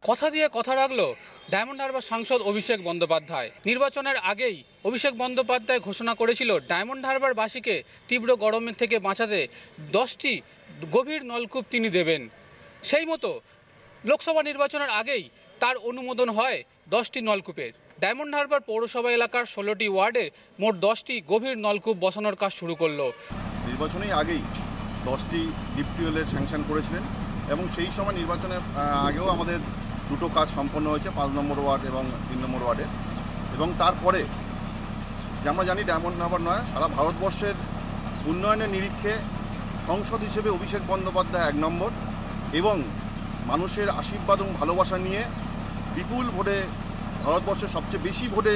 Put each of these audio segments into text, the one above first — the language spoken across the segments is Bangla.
কথা দিয়ে কথা রাখলো ডায়মন্ড হারবার সাংসদ অভিষেক বন্দ্যোপাধ্যায়। নির্বাচনের আগেই অভিষেক বন্দ্যোপাধ্যায় ঘোষণা করেছিল ডায়মন্ড হারবারবাসীকে তীব্র গরমের থেকে বাঁচাতে 10টি গভীর নলকূপ তিনি দেবেন। সেই মতো লোকসভা নির্বাচনের আগেই তার অনুমোদন হয় 10টি নলকূপের। ডায়মন্ড হারবার পৌরসভা এলাকার 16টি ওয়ার্ডে মোট 10টি গভীর নলকূপ বসানোর কাজ শুরু করলো। নির্বাচনের আগেই 10টি ডিপ টিউবওয়েলের স্যাংশন করেছিলেন এবং সেই সময় নির্বাচনের আগেও আমাদের দুটো কাজ সম্পন্ন হয়েছে 5 নম্বর ওয়ার্ড এবং 3 নম্বর ওয়ার্ডে। এবং তারপরে যে আমরা জানি ডায়মন্ড হারবার নয়, সারা ভারতবর্ষের উন্নয়নের নিরিখে সংসদ হিসেবে অভিষেক বন্দ্যোপাধ্যায় 1 নম্বর এবং মানুষের আশীর্বাদ এবং ভালোবাসা নিয়ে বিপুল ভোটে ভারতবর্ষের সবচেয়ে বেশি ভোটে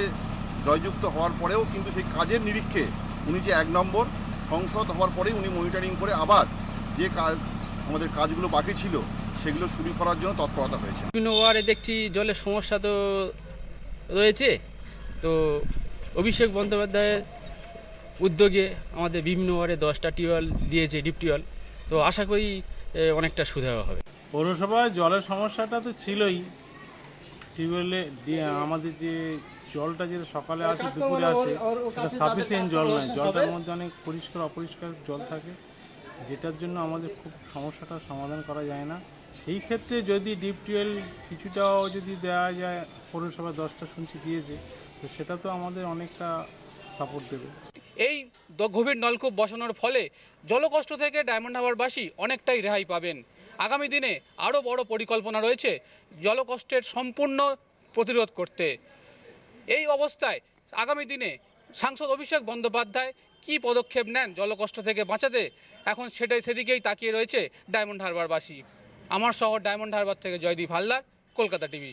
জয়যুক্ত হওয়ার পরেও কিন্তু সেই কাজের নিরিখে উনি যে 1 নম্বর, সংসদ হওয়ার পরেই উনি মনিটরিং করে আবার যে কাজ আমাদের কাজগুলো বাকি ছিল সেগুলো শুরু করার জন্য তৎপরতা হয়েছে। বিভিন্ন ওয়ার্ডে দেখছি জলের সমস্যা তো রয়েছে, তো অভিষেক বন্দ্যোপাধ্যায়ের উদ্যোগে আমাদের বিভিন্ন ওয়ার্ডে 10টা টিউবওয়েল দিয়েছে, ডিপ টিউবওয়েল। তো আশা করি অনেকটা সুবিধা হবে। পৌরসভায় জলের সমস্যাটা তো ছিলই। টিউবওয়েলে আমাদের যে জলটা যেটা সকালে আসে দুপুরে আসে সেটা সাফিসিয়েন্ট জল নয়, জলটার মধ্যে অনেক পরিষ্কার অপরিষ্কার জল থাকে, যেটার জন্য আমাদের খুব সমস্যাটার সমাধান করা যায় না। সেই ক্ষেত্রে যদি ডিপ টিউবওয়েল কিছুটাও যদি দেওয়া যায়, পৌরসভা 10টা শুনছি দিয়েছে, তো সেটা তো আমাদের অনেকটা সাপোর্ট দেবে। এই গভীর নলকূপ বসানোর ফলে জলকষ্ট থেকে ডায়মন্ড হারবারবাসী অনেকটাই রেহাই পাবেন। আগামী দিনে আরও বড় পরিকল্পনা রয়েছে জলকষ্টের সম্পূর্ণ প্রতিরোধ করতে। এই অবস্থায় আগামী দিনে সাংসদ অভিষেক বন্দ্যোপাধ্যায় কী পদক্ষেপ নেন জলকষ্ট থেকে বাঁচাতে, এখন সেদিকেই তাকিয়ে রয়েছে ডায়মন্ড হারবারবাসী। আমার শহর ডায়মন্ড হারবার থেকে জয়দীপ হালদার, কলকাতা টিভি।